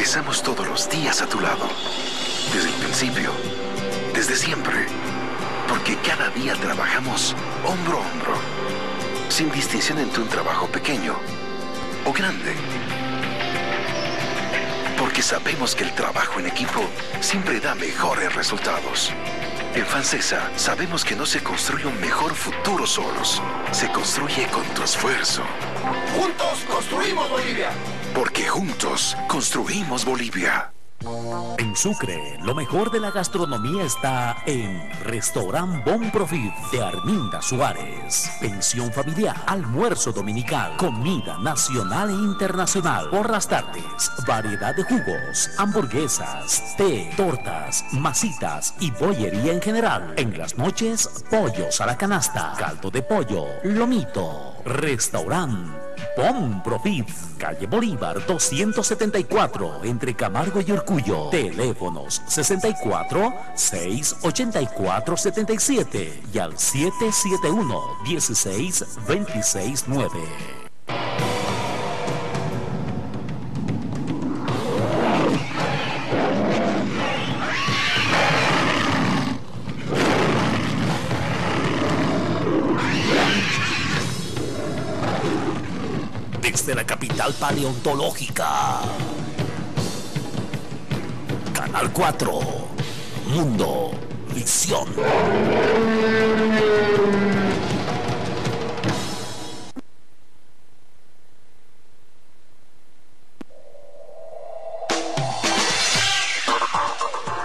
empezamos todos los días a tu lado. Desde el principio, desde siempre. Porque cada día trabajamos hombro a hombro. Sin distinción entre un trabajo pequeño o grande. Porque sabemos que el trabajo en equipo siempre da mejores resultados. En Fancesa sabemos que no se construye un mejor futuro solos. Se construye con tu esfuerzo. ¡Juntos construimos Bolivia! Porque juntos construimos Bolivia. En Sucre, lo mejor de la gastronomía está en Restaurant Bon Profit de Arminda Suárez. Pensión familiar, almuerzo dominical, comida nacional e internacional. Por las tardes, variedad de jugos, hamburguesas, té, tortas, masitas y bollería en general. En las noches, pollos a la canasta, caldo de pollo, lomito. Restaurant Bon Profit, calle Bolívar 274, entre Camargo y Urcuyo. Teléfonos 64-684-77 y al 771-16-269. Desde la capital paleontológica. Canal 4. Mundo Visión.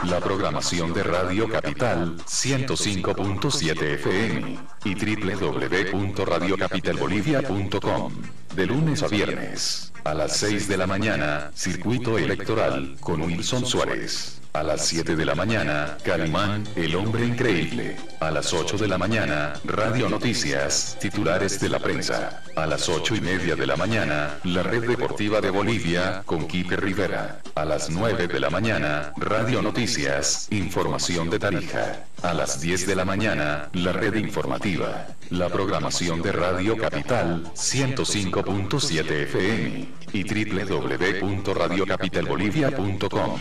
La programación de Radio Capital 105.7 FM y www.radiocapitalbolivia.com. De lunes a viernes, a las 6 de la mañana, Circuito Electoral con Wilson Suárez. A las 7 de la mañana, Calimán, el hombre increíble. A las 8 de la mañana, Radio Noticias, titulares de la prensa. A las 8:30 de la mañana, la Red Deportiva de Bolivia con Quique Rivera. A las 9 de la mañana, Radio Noticias, información de Tarija. A las 10 de la mañana, la Red Informativa. La programación de Radio Capital 105.7 FM y www.radiocapitalbolivia.com.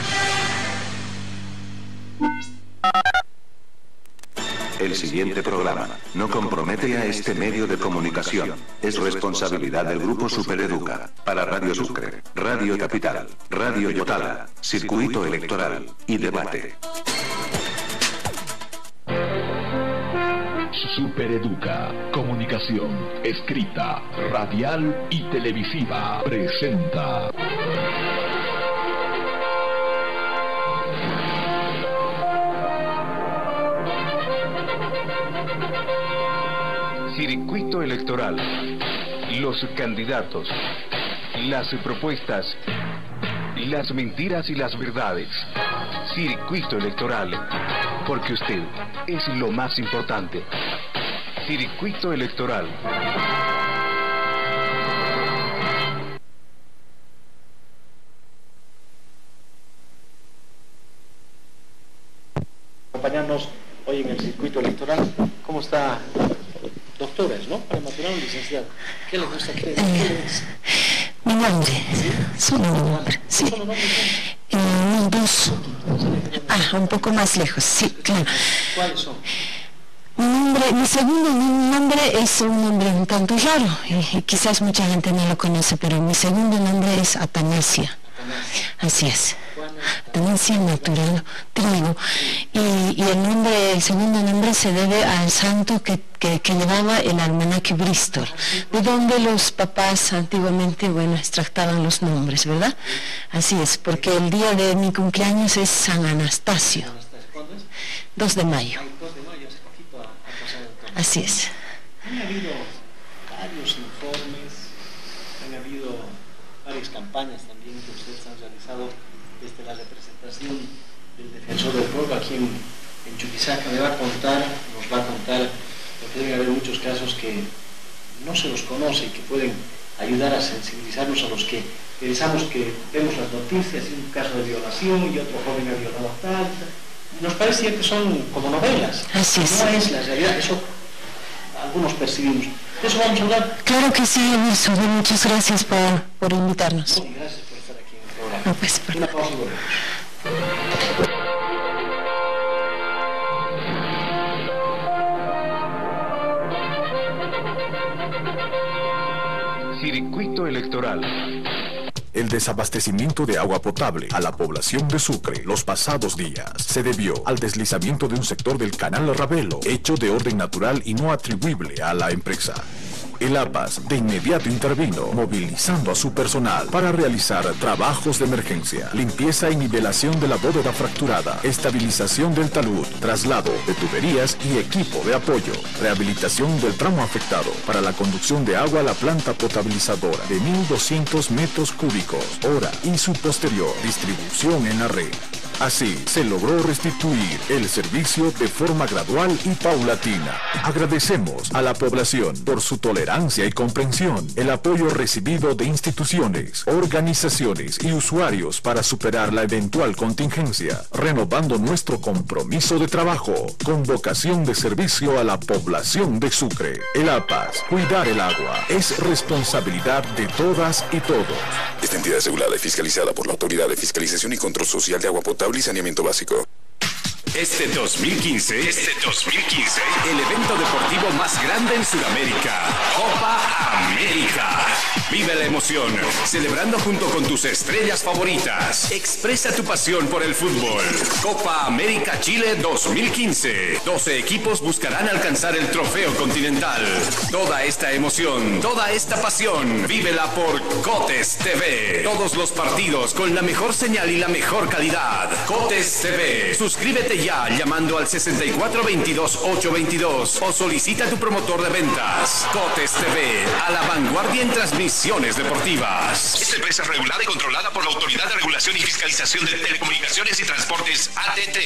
El siguiente programa no compromete a este medio de comunicación. Es responsabilidad del Grupo Supereduca. Para Radio Sucre, Radio Capital, Radio Yotala, Circuito Electoral y Debate. Supereduca, comunicación, escrita, radial y televisiva, presenta. Circuito electoral. Los candidatos. Las propuestas. Las mentiras y las verdades. Circuito electoral. Porque usted es lo más importante. Circuito electoral. Acompañarnos hoy en el circuito electoral. ¿Cómo está? Doctores, ¿no? Prematurado, licenciado. ¿Qué le gusta? ¿Qué es? Mi nombre. ¿Sí? Solo mi nombre. Sí. ¿Solo nombre? Dos. Un poco más lejos, sí, claro. ¿Cuáles son? Mi segundo nombre es un nombre un tanto raro, y quizás mucha gente no lo conoce, pero mi segundo nombre es Atanasia. Así es. Atanasia Natural Trigo. Y el segundo nombre se debe al santo que llevaba el almanaque Bristol, de donde los papás antiguamente, extractaban los nombres, ¿verdad? Así es, porque el día de mi cumpleaños es San Anastasio. ¿Cuándo es? 2 de mayo. 2 de mayo, hace poquito ha pasado el tiempo. Así es. Han habido varios informes, han habido varias campañas también que ustedes han realizado desde la representación del Defensor del Pueblo aquí en Chuquisaca. Nos va a contar, porque deben haber muchos casos que no se los conoce y que pueden ayudar a sensibilizarnos a los que pensamos que vemos las noticias, un caso de violación y otro joven ha violado a tal. Nos parece que son como novelas. Así es. No es la realidad, eso algunos percibimos. ¿De eso vamos a hablar? Claro que sí, Wilson. Muchas gracias por invitarnos. Y gracias por estar aquí en el programa. No, pues, Una pausa. Circuito electoral. El desabastecimiento de agua potable a la población de Sucre los pasados días se debió al deslizamiento de un sector del canal Ravelo, hecho de orden natural y no atribuible a la empresa. El APAS de inmediato intervino, movilizando a su personal para realizar trabajos de emergencia, limpieza y nivelación de la bóveda fracturada, estabilización del talud, traslado de tuberías y equipo de apoyo, rehabilitación del tramo afectado para la conducción de agua a la planta potabilizadora de 1.200 metros cúbicos hora y su posterior distribución en la red. Así, se logró restituir el servicio de forma gradual y paulatina. Agradecemos a la población por su tolerancia y comprensión, el apoyo recibido de instituciones, organizaciones y usuarios para superar la eventual contingencia, renovando nuestro compromiso de trabajo con vocación de servicio a la población de Sucre. El APAS, cuidar el agua, es responsabilidad de todas y todos. Esta entidad es regulada y fiscalizada por la Autoridad de Fiscalización y Control Social de Agua Potable y Saneamiento Básico. Este 2015, el evento deportivo más grande en Sudamérica, Copa América. Vive la emoción, celebrando junto con tus estrellas favoritas. Expresa tu pasión por el fútbol. Copa América Chile 2015. 12 equipos buscarán alcanzar el trofeo continental. Toda esta emoción, toda esta pasión, vívela por Cotes TV. Todos los partidos con la mejor señal y la mejor calidad. Cotes TV. Suscríbete ya llamando al 6422-822 o solicita a tu promotor de ventas. Cotes TV, a la vanguardia en transmisiones deportivas. Esta empresa es regulada y controlada por la Autoridad de Regulación y Fiscalización de Telecomunicaciones y Transportes, ATT.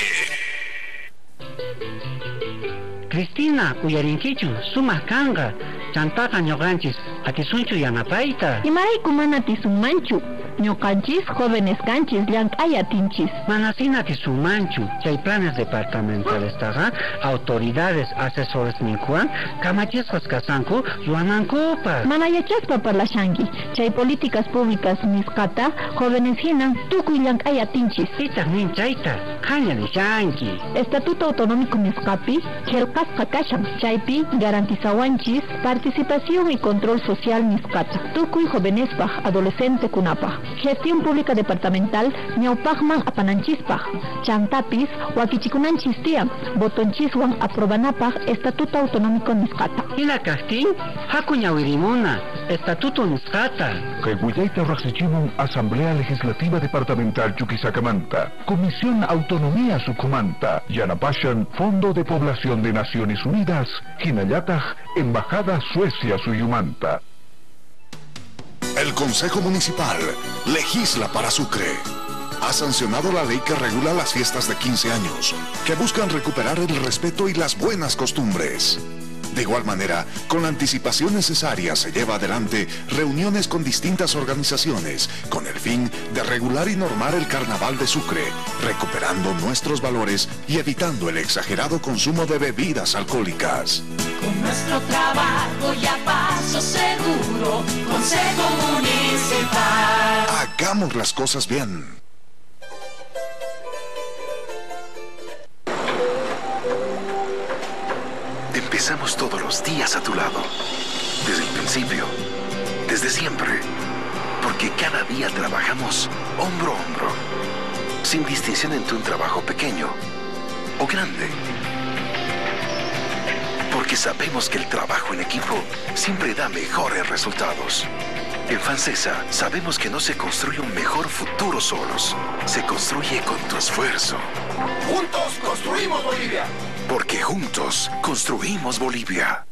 Cristina, cuyarinkichu, sumas kanga, chantaka ñoqanchis, atisunchu yanapaita. Imarayku mana atisunmanchu, ñoqanchis jóvenes kanchis llank'aya tinchis. Manasina atisunmanchu, chay planes departamentales taqa, autoridades, asesores ninkuwan, kamachispas kasanku, yuanankupas. Mana yachaspa parlashanki, chay políticas públicas nisqata, jóvenes hinan, tukuy llank'aya tinchis. Ichaq nin chayta, qanlla nishanki. Estatuto autonómico nisqapi, Kasqa kashan, chaypi garantizawanchis participación y control social nisqata. Tukuy jovenespaj, adolescente kunapaj. Gestión pública departamental ñawpajman apananchispaj. Chantapis wakichikunanchis tiyan, botonchiswan aprobanapaj estatuto autonómico nisqata. Ila kastin, haku ñawirimuna, estatuto nisqata. Kayguyaita Raxichimun, Asamblea Legislativa Departamental Chuquisacamanta, Comisión Autonomía Sucumanta, Yanapashan, Fondo de Población de Naciones Unidas, Jinayataj, Embajada Suecia Suyumanta. El Consejo Municipal legisla para Sucre. Ha sancionado la ley que regula las fiestas de 15 años, que buscan recuperar el respeto y las buenas costumbres. De igual manera, con la anticipación necesaria se lleva adelante reuniones con distintas organizaciones con el fin de regular y normar el Carnaval de Sucre, recuperando nuestros valores y evitando el exagerado consumo de bebidas alcohólicas. Con nuestro trabajo y a paso seguro, Consejo Municipal. Hagamos las cosas bien. Empezamos todos los días a tu lado, desde el principio, desde siempre, porque cada día trabajamos hombro a hombro, sin distinción entre un trabajo pequeño o grande, porque sabemos que el trabajo en equipo siempre da mejores resultados. En Fancesa sabemos que no se construye un mejor futuro solos, se construye con tu esfuerzo. Juntos construimos Bolivia. Porque juntos construimos Bolivia.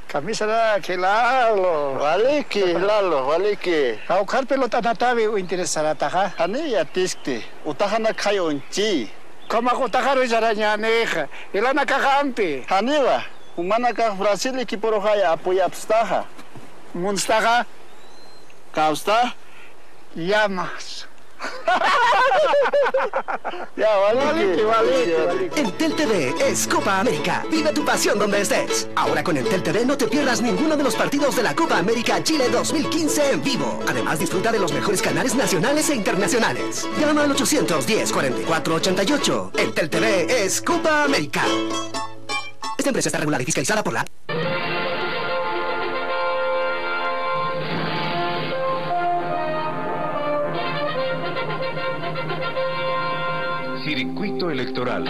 Camisa que Lalo, valiki. Aukar pelota natavi o interesará taja. Ani ya tisti, utahana kayonchi. Kama utaharo jarañaneja, ilana kagampi. Aniwa, humana ka Brasil kiporohaya apoya abstaja. Munstaja, kausta, llamas. Ya, vale. Entel TV es Copa América. Vive tu pasión donde estés. Ahora con Entel TV no te pierdas ninguno de los partidos de la Copa América Chile 2015 en vivo. Además, disfruta de los mejores canales nacionales e internacionales. Llama al 810-4488. Entel TV es Copa América. Esta empresa está regulada y fiscalizada por la... Circuito electoral.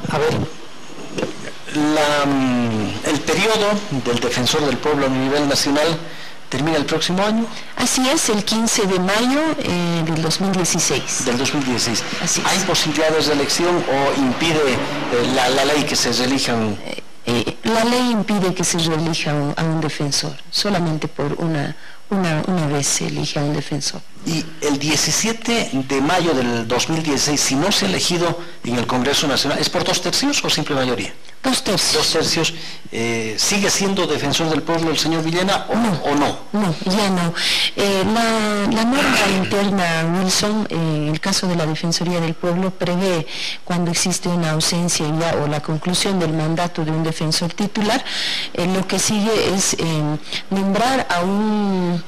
A ver, el periodo del Defensor del Pueblo a nivel nacional termina el próximo año. Así es, el 15 de mayo del 2016. Del 2016. Así es. ¿Hay posibilidades de elección o impide la ley que se reelijan? La ley impide que se reelija a un defensor, solamente por una vez se elige a un defensor. Y el 17 de mayo del 2016, si no se ha elegido en el Congreso Nacional, ¿es por 2/3 o simple mayoría? 2/3. 2/3. ¿Sigue siendo defensor del pueblo el señor Villena o no? No, ya no. La norma interna, Wilson, en el caso de la Defensoría del Pueblo, prevé cuando existe una ausencia ya o la conclusión del mandato de un defensor titular, lo que sigue es nombrar a un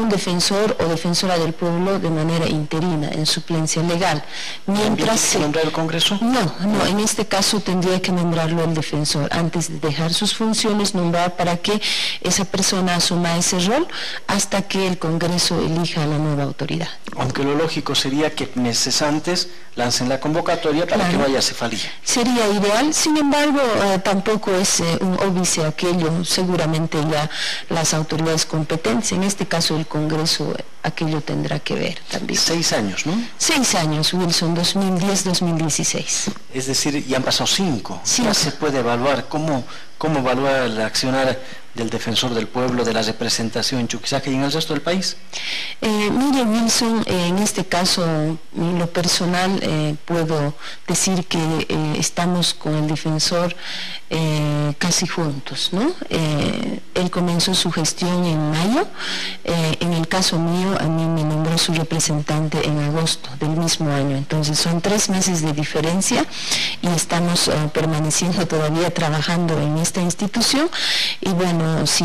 defensor o defensora del pueblo de manera interina, en suplencia legal. Mientras se nombra el Congreso. No, en este caso tendría que nombrarlo el defensor, antes de dejar sus funciones, nombrar para que esa persona asuma ese rol hasta que el Congreso elija a la nueva autoridad. Aunque lo lógico sería que meses antes lancen la convocatoria para que no haya cefalía. Sería ideal, sin embargo, tampoco es un óbice aquello, seguramente ya las autoridades competentes, en este caso el Congreso, aquello tendrá que ver también. 6 años, ¿no? 6 años, Wilson, 2010-2016. Es decir, ya han pasado 5. Sí. Ya se puede evaluar. ¿Cómo evaluar el accionar del defensor del pueblo, de la representación en Chuquisaca y en el resto del país? Mire, Wilson, en este caso, en lo personal, puedo decir que estamos con el defensor casi juntos, ¿no? Él comenzó su gestión en mayo, en el caso mío, a mí me nombró su representante en agosto del mismo año, entonces son 3 meses de diferencia y estamos permaneciendo todavía trabajando en esta institución y bueno, si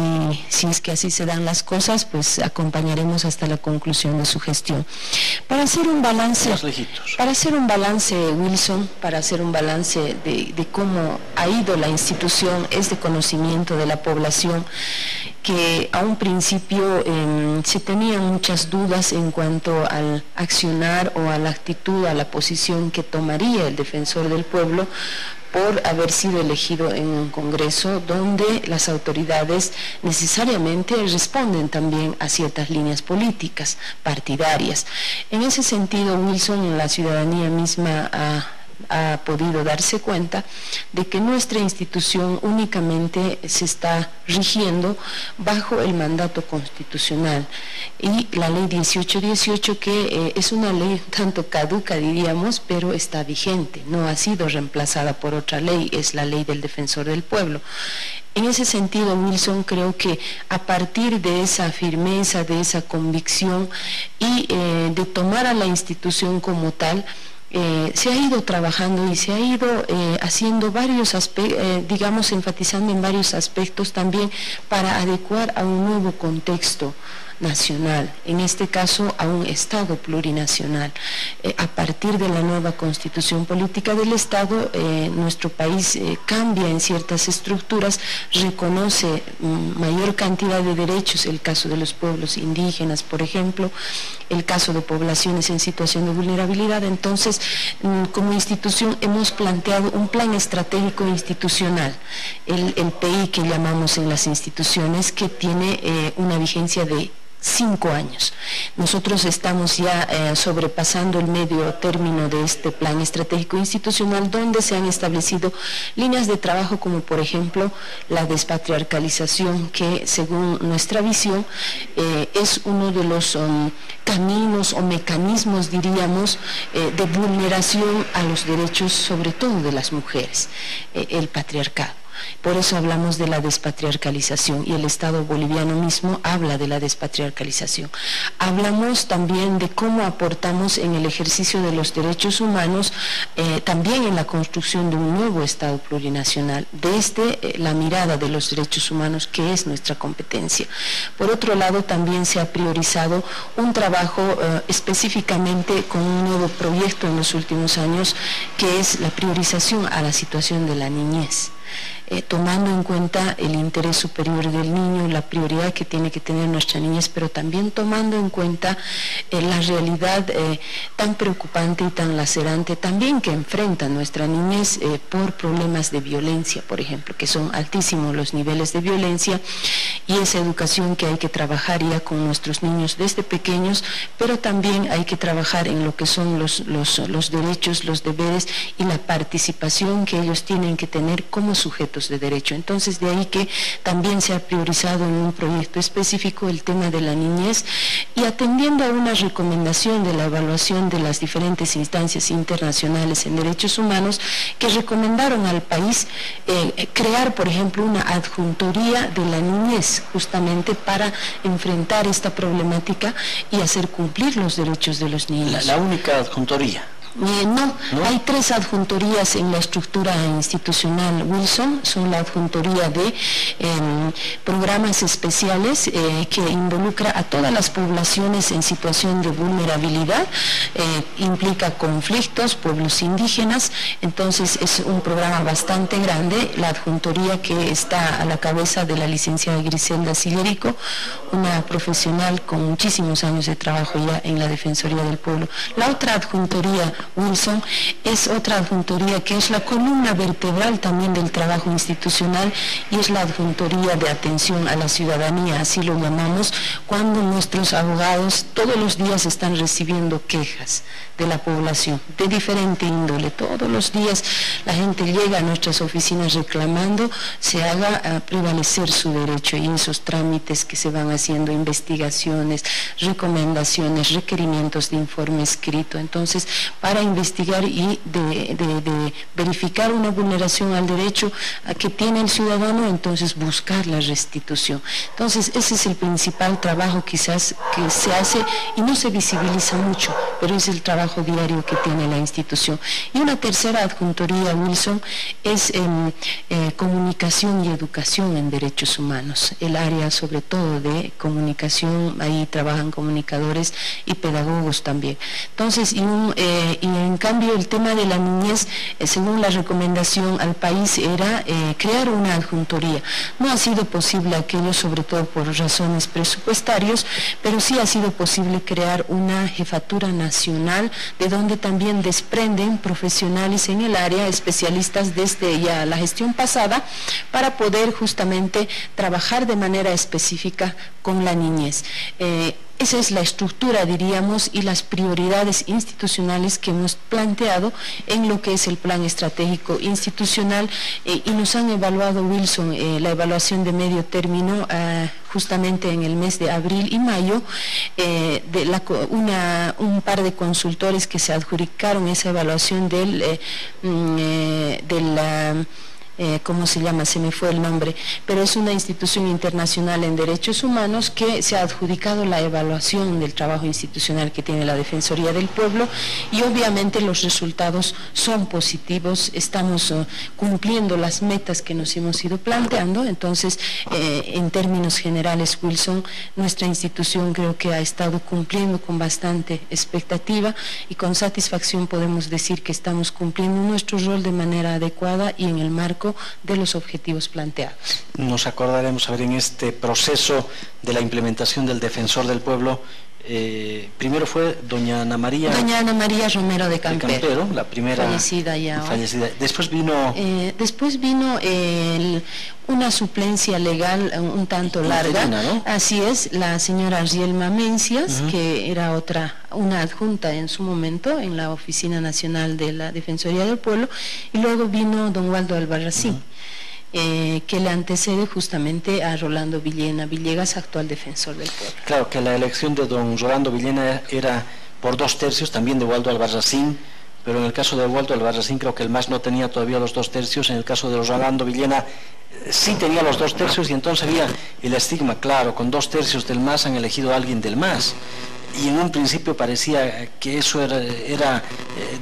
es que así se dan las cosas, pues acompañaremos hasta la conclusión de su gestión. Para hacer un balance, Wilson, para hacer un balance de cómo ha ido la institución, es de conocimiento de la población que a un principio se tenían muchas dudas en cuanto al accionar o a la actitud, a la posición que tomaría el defensor del pueblo por haber sido elegido en un Congreso donde las autoridades necesariamente responden también a ciertas líneas políticas, partidarias. En ese sentido, Wilson, la ciudadanía misma ha podido darse cuenta de que nuestra institución únicamente se está rigiendo bajo el mandato constitucional y la ley 1818 que es una ley tanto caduca diríamos, pero está vigente, no ha sido reemplazada por otra ley, es la ley del defensor del pueblo. En ese sentido, Wilson, creo que a partir de esa firmeza, de esa convicción y de tomar a la institución como tal, se ha ido trabajando y se ha ido haciendo varios aspectos, digamos, enfatizando en varios aspectos también para adecuar a un nuevo contexto nacional, en este caso a un Estado plurinacional. A partir de la nueva constitución política del Estado, nuestro país cambia en ciertas estructuras, reconoce mayor cantidad de derechos, el caso de los pueblos indígenas, por ejemplo, el caso de poblaciones en situación de vulnerabilidad. Entonces, como institución hemos planteado un plan estratégico institucional, el PI que llamamos en las instituciones, que tiene una vigencia de 5 años. Nosotros estamos ya sobrepasando el medio término de este plan estratégico institucional, donde se han establecido líneas de trabajo como por ejemplo la despatriarcalización, que según nuestra visión es uno de los caminos o mecanismos, diríamos, de vulneración a los derechos, sobre todo de las mujeres, el patriarcado. Por eso hablamos de la despatriarcalización, y el Estado boliviano mismo habla de la despatriarcalización. Hablamos también de cómo aportamos en el ejercicio de los derechos humanos, también en la construcción de un nuevo Estado plurinacional, desde la mirada de los derechos humanos, que es nuestra competencia. Por otro lado, también se ha priorizado un trabajo específicamente con un nuevo proyecto en los últimos años, que es la priorización a la situación de la niñez. Tomando en cuenta el interés superior del niño, la prioridad que tiene que tener nuestra niñez, pero también tomando en cuenta la realidad tan preocupante y tan lacerante también que enfrenta nuestra niñez por problemas de violencia, por ejemplo, que son altísimos los niveles de violencia, y esa educación que hay que trabajar ya con nuestros niños desde pequeños, pero también hay que trabajar en lo que son los derechos, los deberes y la participación que ellos tienen que tener como sujetos de derecho. Entonces, de ahí que también se ha priorizado en un proyecto específico el tema de la niñez, y atendiendo a una recomendación de la evaluación de las diferentes instancias internacionales en derechos humanos que recomendaron al país crear, por ejemplo, una adjuntoría de la niñez, justamente para enfrentar esta problemática y hacer cumplir los derechos de los niños. La única adjuntoría. No, hay 3 adjuntorías en la estructura institucional, Wilson. Son la adjuntoría de programas especiales que involucra a todas las poblaciones en situación de vulnerabilidad, implica conflictos, pueblos indígenas. Entonces es un programa bastante grande, la adjuntoría que está a la cabeza de la licenciada Griselda Sillerico, una profesional con muchísimos años de trabajo ya en la Defensoría del Pueblo. La otra adjuntoría, Wilson, es otra adjuntoría que es la columna vertebral también del trabajo institucional, y es la adjuntoría de atención a la ciudadanía, así lo llamamos, cuando nuestros abogados todos los días están recibiendo quejas de la población de diferente índole. Todos los días la gente llega a nuestras oficinas reclamando se haga prevalecer su derecho, y esos trámites que se van haciendo, investigaciones, recomendaciones, requerimientos de informe escrito. Entonces, para investigar y de verificar una vulneración al derecho que tiene el ciudadano, entonces buscar la restitución. Entonces, ese es el principal trabajo quizás que se hace y no se visibiliza mucho, pero es el trabajo diario que tiene la institución. Y una tercera adjuntoría, Wilson, es comunicación y educación en derechos humanos, el área sobre todo de comunicación. Ahí trabajan comunicadores y pedagogos también. Entonces, y en cambio el tema de la niñez, según la recomendación al país, era crear una adjuntoría. No ha sido posible aquello, sobre todo por razones presupuestarias, pero sí ha sido posible crear una jefatura nacional, de donde también desprenden profesionales en el área, especialistas desde ya la gestión pasada, para poder justamente trabajar de manera específica con la niñez. Esa es la estructura, diríamos, y las prioridades institucionales que hemos planteado en lo que es el plan estratégico institucional, y nos han evaluado, Wilson, la evaluación de medio término justamente en el mes de abril y mayo, un par de consultores que se adjudicaron esa evaluación ¿cómo se llama? Se me fue el nombre, pero es una institución internacional en derechos humanos que se ha adjudicado la evaluación del trabajo institucional que tiene la Defensoría del Pueblo, y obviamente los resultados son positivos. Estamos cumpliendo las metas que nos hemos ido planteando. Entonces, en términos generales, Wilson, nuestra institución creo que ha estado cumpliendo con bastante expectativa, y con satisfacción podemos decir que estamos cumpliendo nuestro rol de manera adecuada y en el marco de los objetivos planteados. Nos acordaremos, a ver, en este proceso de la implementación del Defensor del Pueblo, primero fue doña Ana María Romero de Campero, la primera fallecida ya. Fallecida. Después vino una suplencia legal un tanto larga, ¿no? Así es, la señora Arielma Mencias, que era una adjunta en su momento en la Oficina Nacional de la Defensoría del Pueblo, y luego vino don Waldo Albarracín, que le antecede justamente a Rolando Villegas, actual defensor del pueblo. Claro, que la elección de don Rolando Villena era por 2/3, también de Waldo Albarracín, pero en el caso de Waldo Albarracín creo que el MAS no tenía todavía los 2/3, en el caso de los Rolando Villena sí tenía los 2/3 y entonces había el estigma, claro, con 2/3 del MAS han elegido a alguien del MAS. Y en un principio parecía que eso era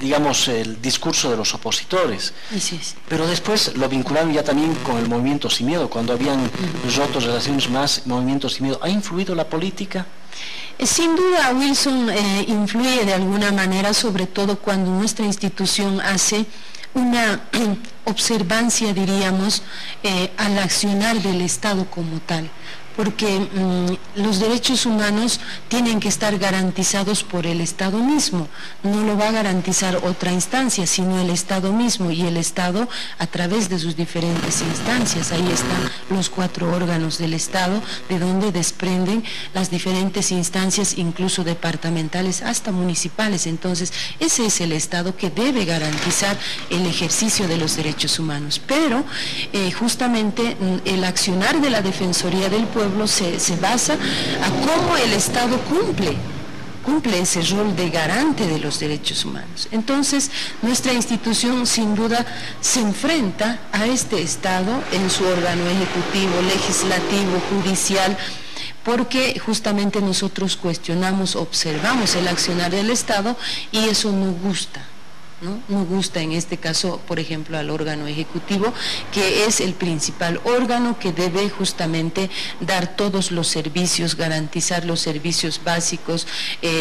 digamos, el discurso de los opositores. Así es. Pero después lo vincularon ya también con el movimiento Sin Miedo, cuando habían roto relaciones más, movimiento Sin Miedo. ¿Ha influido la política? Sin duda, Wilson, influye de alguna manera, sobre todo cuando nuestra institución hace una observancia, diríamos, al accionar del Estado como tal. Porque los derechos humanos tienen que estar garantizados por el Estado mismo, no lo va a garantizar otra instancia, sino el Estado mismo, y el Estado a través de sus diferentes instancias. Ahí están los 4 órganos del Estado, de donde desprenden las diferentes instancias, incluso departamentales hasta municipales. Entonces, ese es el Estado que debe garantizar el ejercicio de los derechos humanos. Pero, justamente, el accionar de la Defensoría del Pueblo se basa a cómo el Estado cumple ese rol de garante de los derechos humanos. Entonces, nuestra institución sin duda se enfrenta a este Estado en su órgano ejecutivo, legislativo, judicial, porque justamente nosotros cuestionamos, observamos el accionar del Estado y eso no gusta. No gusta en este caso, por ejemplo, al órgano ejecutivo, que es el principal órgano que debe justamente dar todos los servicios, garantizar los servicios básicos,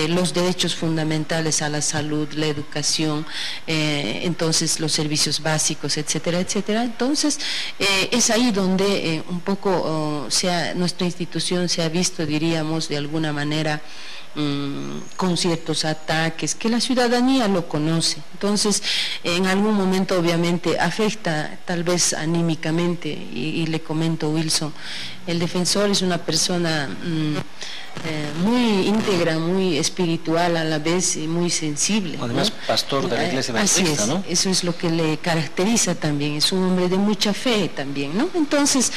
los derechos fundamentales a la salud, la educación, entonces los servicios básicos, etcétera, etcétera. Entonces, es ahí donde un poco nuestra institución se ha visto, diríamos, de alguna manera, con ciertos ataques, que la ciudadanía lo conoce. Entonces, en algún momento obviamente afecta, tal vez anímicamente, y le comento, Wilson, el defensor es una persona muy íntegra, muy espiritual a la vez y muy sensible. Además, ¿no? Pastor de la Iglesia Bautista, ¿no? Eso es lo que le caracteriza también, es un hombre de mucha fe también, ¿no? Entonces,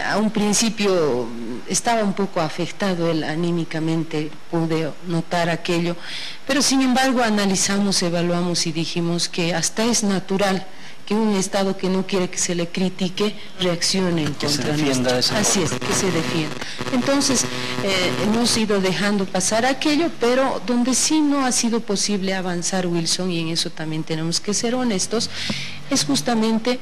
a un principio estaba un poco afectado él anímicamente, pude notar aquello, pero sin embargo analizamos, evaluamos y dijimos que hasta es natural que un Estado que no quiere que se le critique reaccione en contra nuestro. Así es, que se defienda. Entonces, hemos ido dejando pasar aquello, pero donde sí no ha sido posible avanzar, Wilson, y en eso también tenemos que ser honestos, es justamente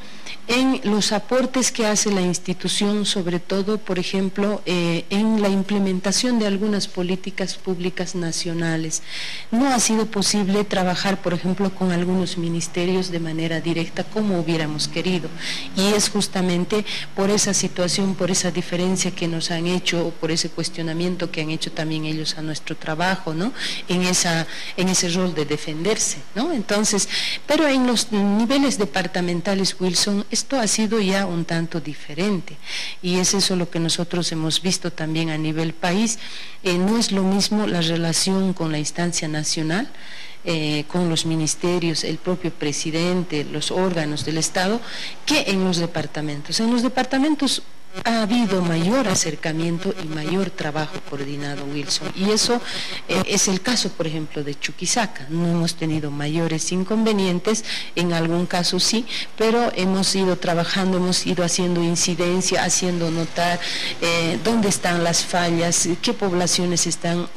en los aportes que hace la institución, sobre todo, por ejemplo, en la implementación de algunas políticas públicas nacionales. No ha sido posible trabajar, por ejemplo, con algunos ministerios de manera directa como hubiéramos querido, y es justamente por esa situación, por esa diferencia que nos han hecho, o por ese cuestionamiento que han hecho también ellos a nuestro trabajo, ¿no? En ese rol de defenderse, ¿no? Entonces, pero en los niveles departamentales, Wilson, esto ha sido ya un tanto diferente, y es eso lo que nosotros hemos visto también a nivel país. No es lo mismo la relación con la instancia nacional, con los ministerios, el propio presidente, los órganos del Estado, que en los departamentos. En los departamentos ha habido mayor acercamiento y mayor trabajo coordinado, Wilson, y eso es el caso, por ejemplo, de Chuquisaca. No hemos tenido mayores inconvenientes, en algún caso sí, pero hemos ido trabajando, hemos ido haciendo incidencia, haciendo notar dónde están las fallas, qué poblaciones están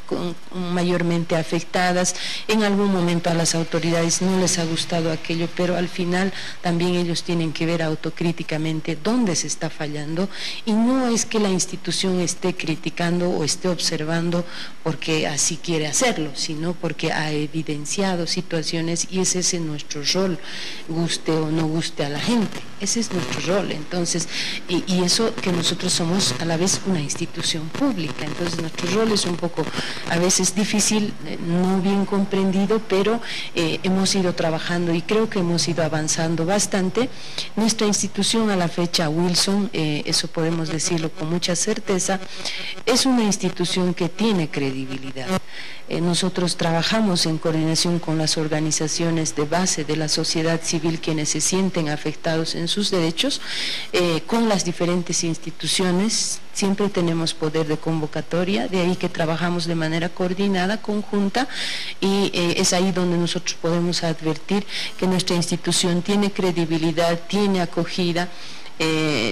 mayormente afectadas. En algún momento a las autoridades no les ha gustado aquello, pero al final también ellos tienen que ver autocríticamente dónde se está fallando. Y no es que la institución esté criticando o esté observando porque así quiere hacerlo, sino porque ha evidenciado situaciones, y ese es nuestro rol, guste o no guste a la gente, ese es nuestro rol. Entonces, y eso que nosotros somos a la vez una institución pública, entonces nuestro rol es un poco a veces difícil, no bien comprendido, pero hemos ido trabajando y creo que hemos ido avanzando bastante. Nuestra institución a la fecha, Wilson, eso podemos decirlo con mucha certeza, es una institución que tiene credibilidad. Nosotros trabajamos en coordinación con las organizaciones de base de la sociedad civil quienes se sienten afectados en sus derechos, con las diferentes instituciones. Siempre tenemos poder de convocatoria, de ahí que trabajamos de manera coordinada, conjunta, y es ahí donde nosotros podemos advertir que nuestra institución tiene credibilidad, tiene acogida,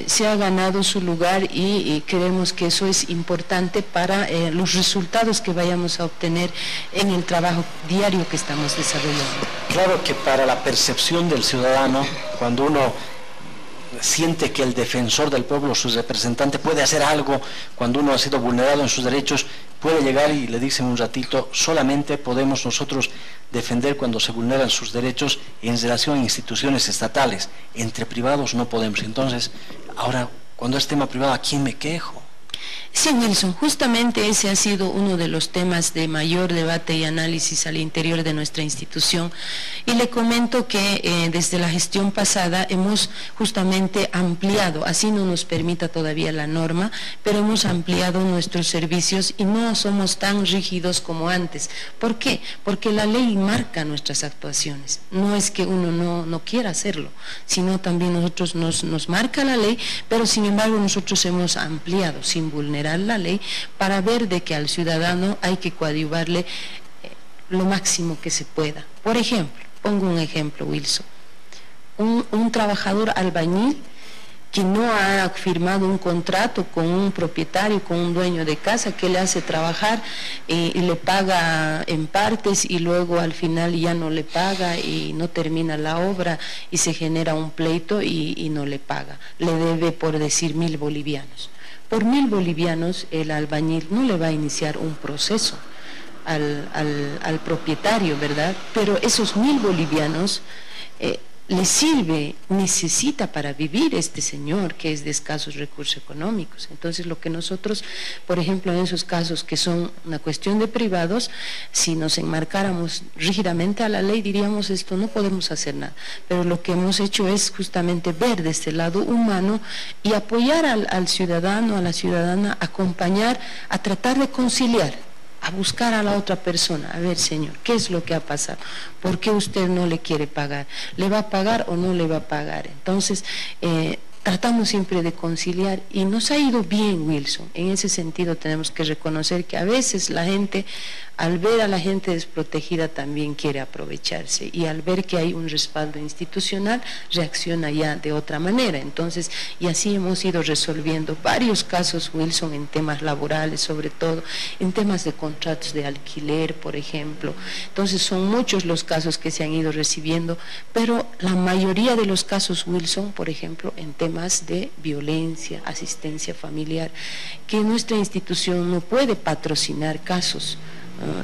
se ha ganado su lugar y creemos que eso es importante para los resultados que vayamos a obtener en el trabajo diario que estamos desarrollando. Claro que para la percepción del ciudadano, cuando uno siente que el defensor del pueblo, su representante, puede hacer algo cuando uno ha sido vulnerado en sus derechos, puede llegar y le dicen un ratito, solamente podemos nosotros defender cuando se vulneran sus derechos en relación a instituciones estatales, entre privados no podemos. Entonces, ahora, cuando es tema privado, ¿a quién me quejo? Sí, Wilson, justamente ese ha sido uno de los temas de mayor debate y análisis al interior de nuestra institución, y le comento que desde la gestión pasada hemos justamente ampliado, así no nos permita todavía la norma, pero hemos ampliado nuestros servicios y no somos tan rígidos como antes. ¿Por qué? Porque la ley marca nuestras actuaciones, no es que uno no quiera hacerlo, sino también nosotros nos marca la ley, pero sin embargo nosotros hemos ampliado sin vulnerar la ley para ver de que al ciudadano hay que coadyuvarle lo máximo que se pueda. Por ejemplo, pongo un ejemplo, Wilson, un trabajador albañil que no ha firmado un contrato con un propietario, con un dueño de casa que le hace trabajar y le paga en partes y luego al final ya no le paga y no termina la obra y se genera un pleito y no le paga, le debe por decir 1.000 bolivianos. Por 1.000 bolivianos el albañil no le va a iniciar un proceso al propietario, ¿verdad? Pero esos 1.000 bolivianos le sirve, necesita para vivir este señor que es de escasos recursos económicos. Entonces lo que nosotros, por ejemplo, en esos casos que son una cuestión de privados, si nos enmarcáramos rígidamente a la ley diríamos esto no podemos hacer nada, pero lo que hemos hecho es justamente ver de este lado humano y apoyar al ciudadano, a la ciudadana, acompañar, a tratar de conciliar, a buscar a la otra persona, a ver señor, ¿qué es lo que ha pasado? ¿Por qué usted no le quiere pagar? ¿Le va a pagar o no le va a pagar? Entonces, tratamos siempre de conciliar y nos ha ido bien, Wilson. En ese sentido tenemos que reconocer que a veces la gente, al ver a la gente desprotegida, también quiere aprovecharse y al ver que hay un respaldo institucional, reacciona ya de otra manera. Entonces, y así hemos ido resolviendo varios casos, Wilson, en temas laborales, sobre todo, en temas de contratos de alquiler, por ejemplo. Entonces, son muchos los casos que se han ido recibiendo, pero la mayoría de los casos, Wilson, por ejemplo, en temas de violencia, asistencia familiar, que nuestra institución no puede patrocinar casos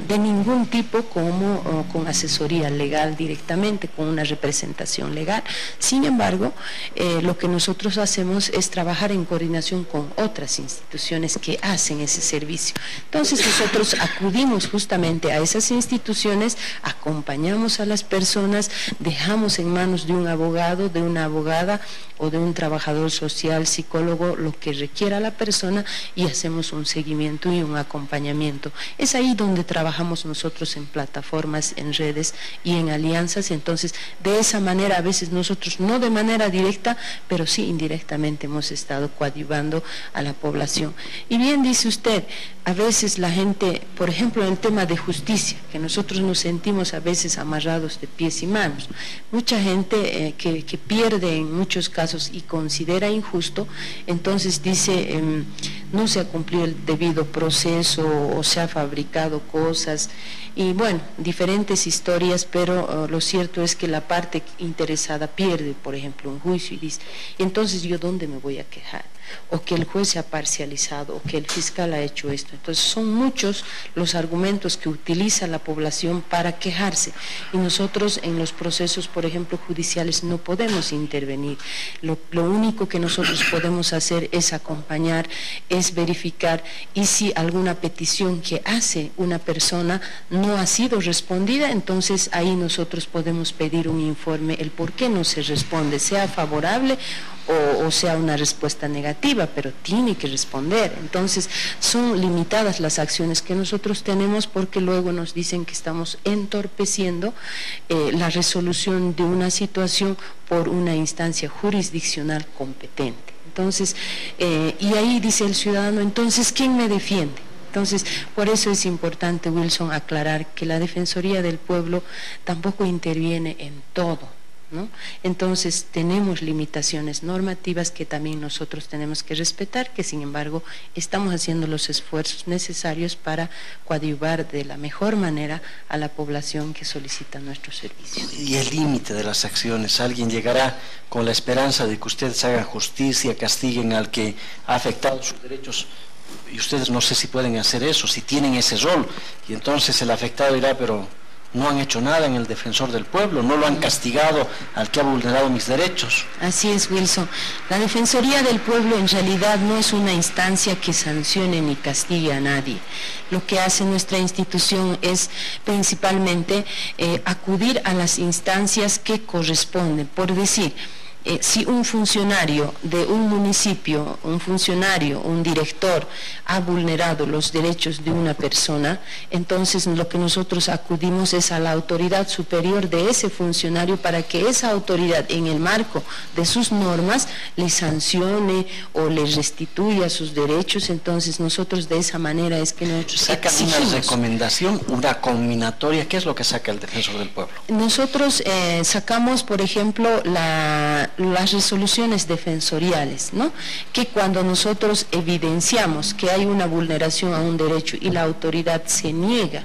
de ningún tipo como con asesoría legal directamente, con una representación legal. Sin embargo, lo que nosotros hacemos es trabajar en coordinación con otras instituciones que hacen ese servicio. Entonces nosotros acudimos justamente a esas instituciones, acompañamos a las personas, dejamos en manos de un abogado, de una abogada o de un trabajador social, psicólogo, lo que requiera la persona y hacemos un seguimiento y un acompañamiento. Es ahí donde trabajamos nosotros en plataformas, en redes y en alianzas. Entonces, de esa manera, a veces nosotros, no de manera directa, pero sí indirectamente hemos estado coadyuvando a la población. Y bien dice usted, a veces la gente, por ejemplo, en el tema de justicia, que nosotros nos sentimos a veces amarrados de pies y manos. Mucha gente que pierde en muchos casos y considera injusto, entonces dice, no se ha cumplido el debido proceso o se ha fabricado cosas y bueno, diferentes historias, pero lo cierto es que la parte interesada pierde, por ejemplo, un juicio y dice, entonces yo ¿dónde me voy a quejar? O que el juez se ha parcializado, o que el fiscal ha hecho esto. Entonces son muchos los argumentos que utiliza la población para quejarse y nosotros en los procesos, por ejemplo, judiciales no podemos intervenir. Lo único que nosotros podemos hacer es acompañar, es verificar y si alguna petición que hace una persona no ha sido respondida, entonces ahí nosotros podemos pedir un informe, el por qué no se responde, sea favorable o sea una respuesta negativa, pero tiene que responder. Entonces son limitadas las acciones que nosotros tenemos, porque luego nos dicen que estamos entorpeciendo la resolución de una situación por una instancia jurisdiccional competente. Entonces, y ahí dice el ciudadano, entonces, ¿quién me defiende? Entonces, por eso es importante, Wilson, aclarar que la Defensoría del Pueblo tampoco interviene en todo, ¿no? Entonces, tenemos limitaciones normativas que también nosotros tenemos que respetar, que sin embargo estamos haciendo los esfuerzos necesarios para coadyuvar de la mejor manera a la población que solicita nuestros servicios. Y el límite de las acciones, alguien llegará con la esperanza de que ustedes hagan justicia, castiguen al que ha afectado sus derechos, y ustedes no sé si pueden hacer eso, si tienen ese rol, y entonces el afectado dirá, pero no han hecho nada en el Defensor del Pueblo, no lo han castigado al que ha vulnerado mis derechos. Así es, Wilson. La Defensoría del Pueblo en realidad no es una instancia que sancione ni castigue a nadie. Lo que hace nuestra institución es principalmente acudir a las instancias que corresponden. Por decir, si un funcionario de un municipio, un director, ha vulnerado los derechos de una persona, entonces lo que nosotros acudimos es a la autoridad superior de ese funcionario para que esa autoridad, en el marco de sus normas, le sancione o le restituya sus derechos. Entonces nosotros de esa manera es que nosotros sacan una recomendación, una conminatoria. ¿Qué es lo que saca el Defensor del Pueblo? Nosotros sacamos, por ejemplo, las resoluciones defensoriales, ¿no? Que cuando nosotros evidenciamos que hay una vulneración a un derecho y la autoridad se niega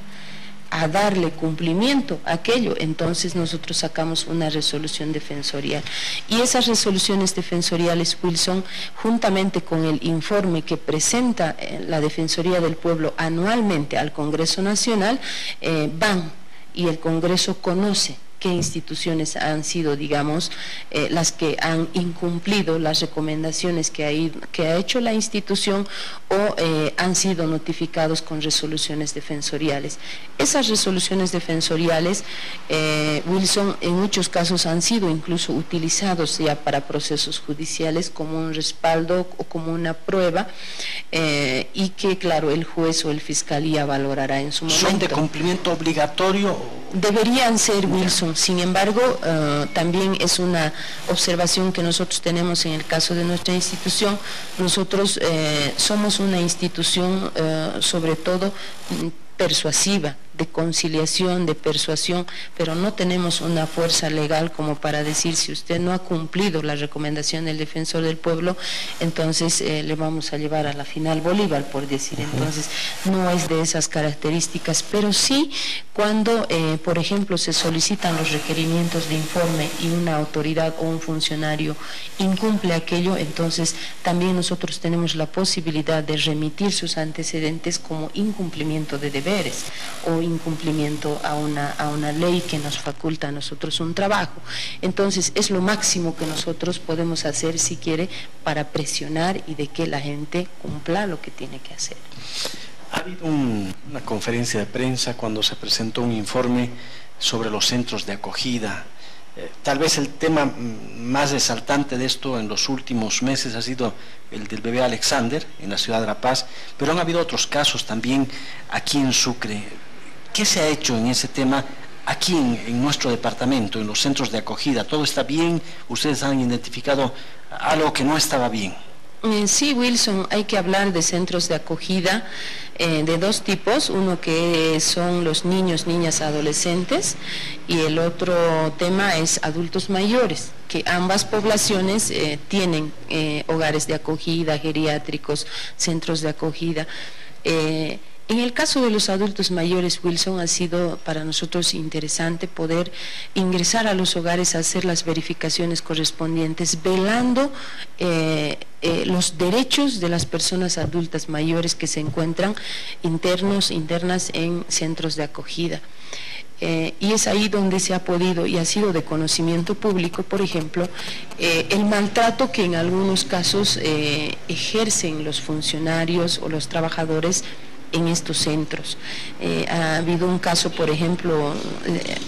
a darle cumplimiento a aquello, entonces nosotros sacamos una resolución defensorial. Y esas resoluciones defensoriales, Wilson, juntamente con el informe que presenta la Defensoría del Pueblo anualmente al Congreso Nacional, van y el Congreso conoce qué instituciones han sido, digamos, las que han incumplido las recomendaciones que ha hecho la institución o han sido notificados con resoluciones defensoriales. Esas resoluciones defensoriales, Wilson, en muchos casos han sido incluso utilizados ya para procesos judiciales como un respaldo o como una prueba, y que, claro, el juez o el fiscalía valorará en su momento. ¿Son de cumplimiento obligatorio? Deberían ser, Wilson. Sin embargo, también es una observación que nosotros tenemos en el caso de nuestra institución. Nosotros somos una institución sobre todo persuasiva, de conciliación, de persuasión, pero no tenemos una fuerza legal como para decir, si usted no ha cumplido la recomendación del Defensor del Pueblo, entonces le vamos a llevar a la final Bolívar, por decir. Entonces no es de esas características, pero sí cuando, por ejemplo, se solicitan los requerimientos de informe y una autoridad o un funcionario incumple aquello, entonces también nosotros tenemos la posibilidad de remitir sus antecedentes como incumplimiento de deberes o incumplimiento a una ley que nos faculta a nosotros un trabajo. Entonces es lo máximo que nosotros podemos hacer, si quiere, para presionar y de que la gente cumpla lo que tiene que hacer. Ha habido una conferencia de prensa cuando se presentó un informe sobre los centros de acogida. Tal vez el tema más resaltante de esto en los últimos meses ha sido el del bebé Alexander en la ciudad de La Paz, pero han habido otros casos también aquí en Sucre. ¿Qué se ha hecho en ese tema aquí en nuestro departamento, en los centros de acogida? ¿Todo está bien? ¿Ustedes han identificado algo que no estaba bien? Sí, Wilson, hay que hablar de centros de acogida de dos tipos, uno que son los niños, niñas, adolescentes, y el otro tema es adultos mayores, que ambas poblaciones tienen hogares de acogida, geriátricos, centros de acogida. En el caso de los adultos mayores, Wilson, ha sido para nosotros interesante poder ingresar a los hogares a hacer las verificaciones correspondientes, velando los derechos de las personas adultas mayores que se encuentran internas en centros de acogida. Y es ahí donde se ha podido y ha sido de conocimiento público, por ejemplo, el maltrato que en algunos casos ejercen los funcionarios o los trabajadores en estos centros. Ha habido un caso, por ejemplo,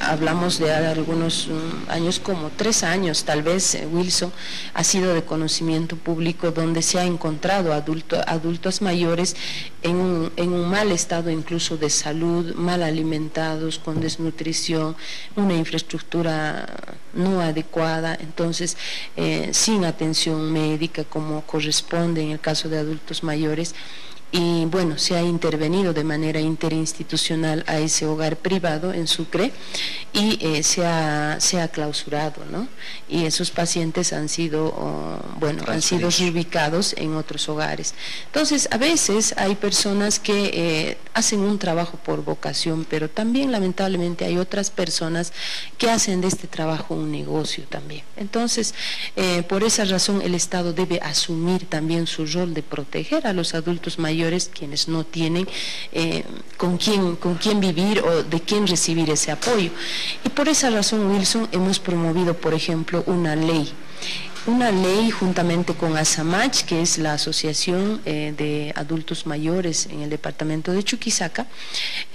hablamos de algunos años, como 3 años tal vez, Wilson, ha sido de conocimiento público, donde se ha encontrado adultos mayores en un mal estado incluso de salud, mal alimentados, con desnutrición, una infraestructura no adecuada, entonces sin atención médica como corresponde en el caso de adultos mayores. Y bueno, se ha intervenido de manera interinstitucional a ese hogar privado en Sucre y se ha clausurado, ¿no? Y esos pacientes han sido, han sido reubicados en otros hogares. Entonces, a veces hay personas que hacen un trabajo por vocación, pero también lamentablemente hay otras personas que hacen de este trabajo un negocio también. Entonces, por esa razón el Estado debe asumir también su rol de proteger a los adultos mayores, quienes no tienen con quién vivir o de quién recibir ese apoyo. Y por esa razón, Wilson, hemos promovido, por ejemplo, una ley juntamente con ASAMACH, que es la Asociación de Adultos Mayores en el departamento de Chuquisaca.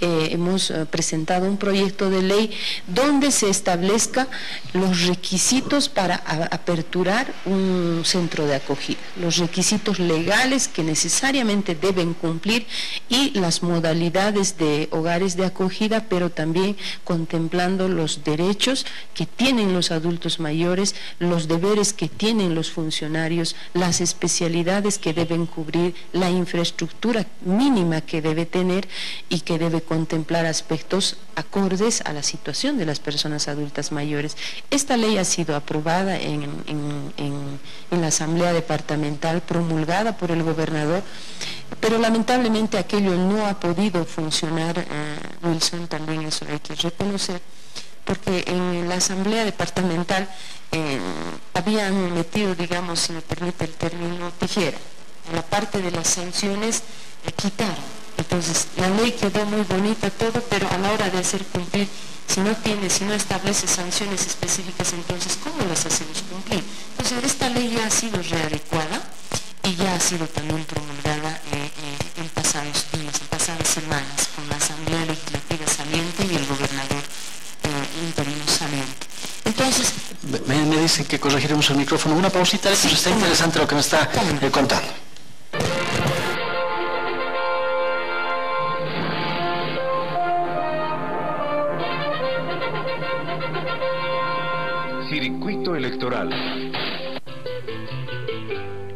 Hemos presentado un proyecto de ley donde se establezca los requisitos para aperturar un centro de acogida, los requisitos legales que necesariamente deben cumplir y las modalidades de hogares de acogida, pero también contemplando los derechos que tienen los adultos mayores, los deberes que tienen los funcionarios, las especialidades que deben cubrir, la infraestructura mínima que debe tener y que debe contemplar aspectos acordes a la situación de las personas adultas mayores. Esta ley ha sido aprobada en la Asamblea Departamental, promulgada por el gobernador, pero lamentablemente aquello no ha podido funcionar, Wilson, también eso hay que reconocer, porque en la Asamblea Departamental habían metido, digamos, si me permite el término, tijera. En la parte de las sanciones quitaron. Entonces, la ley quedó muy bonita todo, pero a la hora de hacer cumplir, si no establece sanciones específicas, entonces, ¿cómo las hacemos cumplir? Entonces, esta ley ya ha sido readecuada y ya ha sido también promulgada en pasados días, en pasadas semanas, con la Asamblea Legislativa saliente y el gobernador interino saliente. Entonces, me dicen que corregiremos el micrófono. Una pausita, pues está interesante lo que me está contando. Circuito electoral.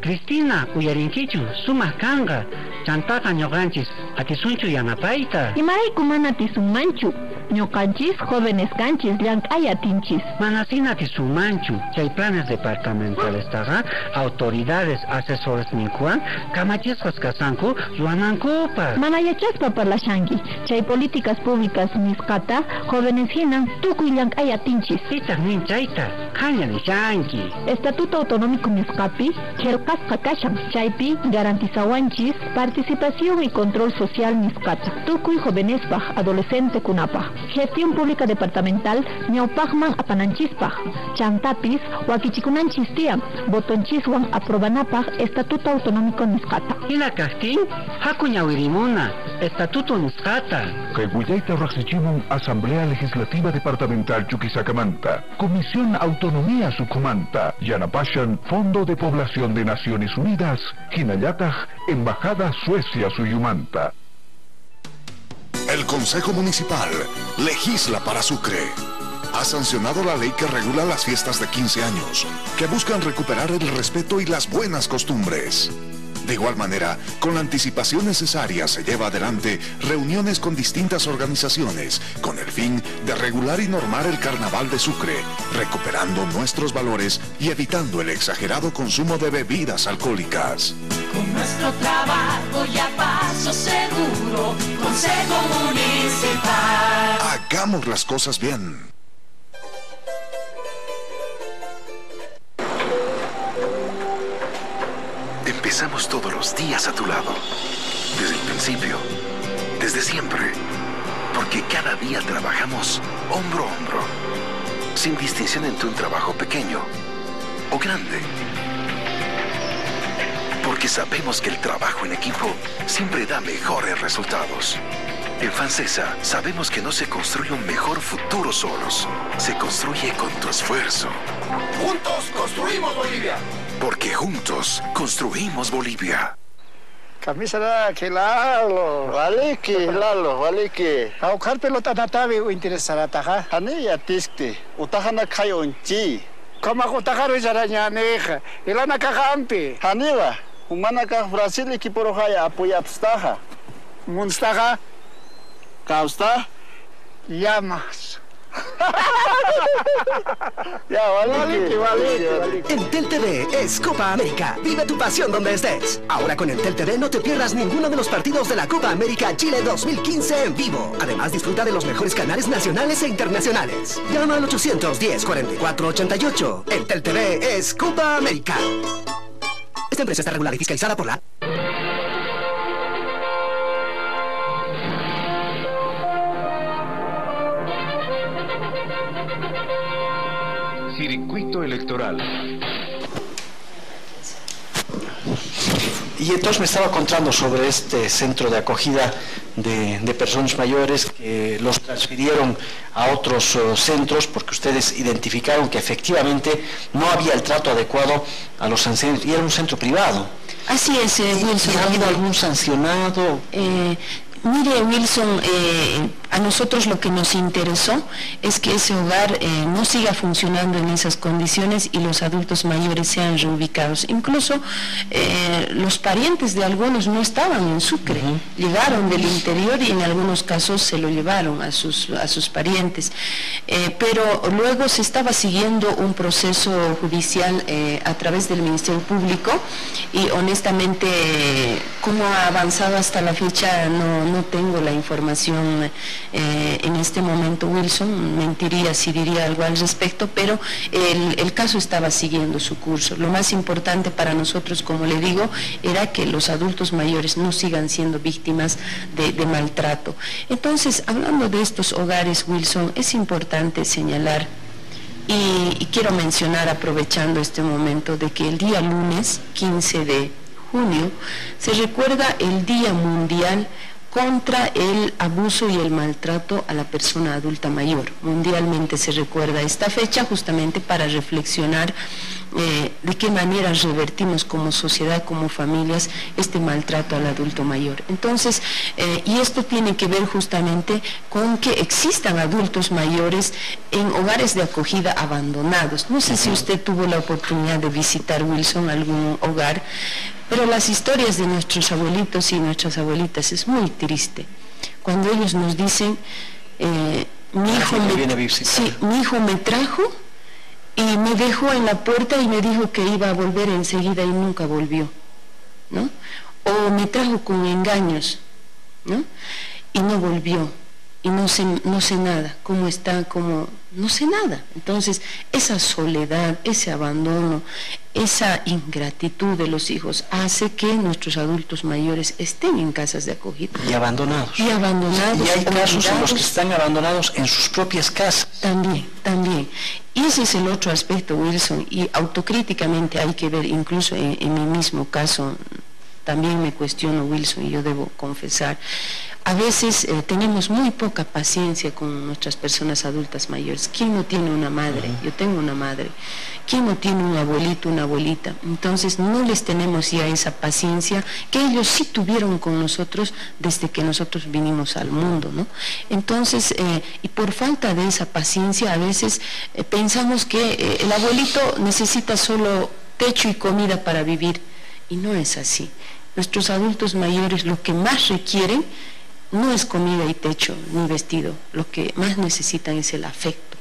Cristina, uyarinkichu, sumas kanga, chantaka ñoqanchis, atisunchu yanapaita. Imarayku mana atisunmanchu, ñoqanchis jóvenes kanchis llank'ay atinchis. Manasina atisunmanchu, chay planes departamentales taqa, autoridades, asesores ninkuan, kamachisqas kasanku, ruanankupas. Mana yachaspa parlashanki, chay políticas públicas nisqata, jóvenes hinan, tukuy llank'ay atinchis. Pitaq nin chayta, qaña nishanki. Estatuto Autonómico nisqapi, Kasqa kashan, chaypi garantizawanchis participación y control social nisqata. Tukuy jovenespaj, adolescente kunapaj. Gestión pública departamental ñawpajman apananchispaj. Chantapis wakichikunanchis tiam, botonchiswan aprobanapaj Estatuto Autonómico nisqata. Ila kastin, haku ñawirimuna, Estatuto nisqata. Kayguyayta Raxichimun Asamblea Legislativa Departamental Chuquisacamanta, Comisión Autonomía Sucumanta, Yanapashan, Fondo de Población de Naciones Unidas, Hinayataj, Embajada Suecia Suyumanta. El Consejo Municipal legisla para Sucre. Ha sancionado la ley que regula las fiestas de 15 años, que buscan recuperar el respeto y las buenas costumbres. De igual manera, con la anticipación necesaria se lleva adelante reuniones con distintas organizaciones con el fin de regular y normar el Carnaval de Sucre, recuperando nuestros valores y evitando el exagerado consumo de bebidas alcohólicas. Con nuestro trabajo y a paso seguro, Consejo Municipal. Hagamos las cosas bien. Empezamos todos los días a tu lado, desde el principio, desde siempre, porque cada día trabajamos hombro a hombro, sin distinción entre un trabajo pequeño o grande. Porque sabemos que el trabajo en equipo siempre da mejores resultados. En FANSESA sabemos que no se construye un mejor futuro solos, se construye con tu esfuerzo. Juntos construimos Bolivia. Porque juntos construimos Bolivia. Camisa que lalo, vale que. Aukar pelota tatabe o interesará taja. Hani ya tiskte. Utahana kayonchi. Kama utakaro jaranya neja. Ilana kakampi. Haniwa. Humana ka Brasil equipo roja apoya abstaja. Munstaja. Causta. Llamas. Entel TV es Copa América. Vive tu pasión donde estés. Ahora con Entel TV no te pierdas ninguno de los partidos de la Copa América Chile 2015 en vivo. Además disfruta de los mejores canales nacionales e internacionales. Llama al 810-4488. Entel TV es Copa América. Esta empresa está regulada y fiscalizada por la... Circuito electoral. Y entonces me estaba contando sobre este centro de acogida de personas mayores que los transfirieron a otros centros porque ustedes identificaron que efectivamente no había el trato adecuado a los ancianos y era un centro privado. Así es, Wilson. ¿Ha habido algún sancionado? Mire, Wilson, a nosotros lo que nos interesó es que ese hogar no siga funcionando en esas condiciones y los adultos mayores sean reubicados. Incluso los parientes de algunos no estaban en Sucre, llegaron del interior y en algunos casos se lo llevaron a sus parientes. Pero luego se estaba siguiendo un proceso judicial a través del Ministerio Público y honestamente, cómo ha avanzado hasta la fecha no tengo la información en este momento, Wilson, mentiría si diría algo al respecto, pero el caso estaba siguiendo su curso. Lo más importante para nosotros, como le digo, era que los adultos mayores no sigan siendo víctimas de maltrato. Entonces, hablando de estos hogares, Wilson, es importante señalar y quiero mencionar, aprovechando este momento, de que el día lunes 15 de junio se recuerda el Día Mundial contra el abuso y el maltrato a la persona adulta mayor. Mundialmente se recuerda esta fecha justamente para reflexionar de qué manera revertimos como sociedad, como familias, este maltrato al adulto mayor. Entonces, y esto tiene que ver justamente con que existan adultos mayores en hogares de acogida abandonados. No sé si usted tuvo la oportunidad de visitar, Wilson, algún hogar, pero las historias de nuestros abuelitos y nuestras abuelitas es muy triste. Cuando ellos nos dicen, mi hijo me trajo y me dejó en la puerta y me dijo que iba a volver enseguida y nunca volvió, ¿no? O me trajo con engaños, ¿no? Y no volvió, y no sé nada, cómo está, no sé nada. Entonces, esa soledad, ese abandono, esa ingratitud de los hijos hace que nuestros adultos mayores estén en casas de acogida. Y abandonados. Y abandonados. Y hay casos en los que están abandonados en sus propias casas. También. Y ese es el otro aspecto, Wilson, y autocríticamente hay que ver, incluso en mi mismo caso, también me cuestiono, Wilson, y yo debo confesar, a veces tenemos muy poca paciencia con nuestras personas adultas mayores. ¿Quién no tiene una madre? Yo tengo una madre. ¿Quién no tiene un abuelito, una abuelita? Entonces no les tenemos ya esa paciencia que ellos sí tuvieron con nosotros desde que nosotros vinimos al mundo, ¿no? Entonces, y por falta de esa paciencia, a veces pensamos que el abuelito necesita solo techo y comida para vivir, y no es así. Nuestros adultos mayores lo que más requieren no es comida y techo ni vestido, lo que más necesitan es el afecto,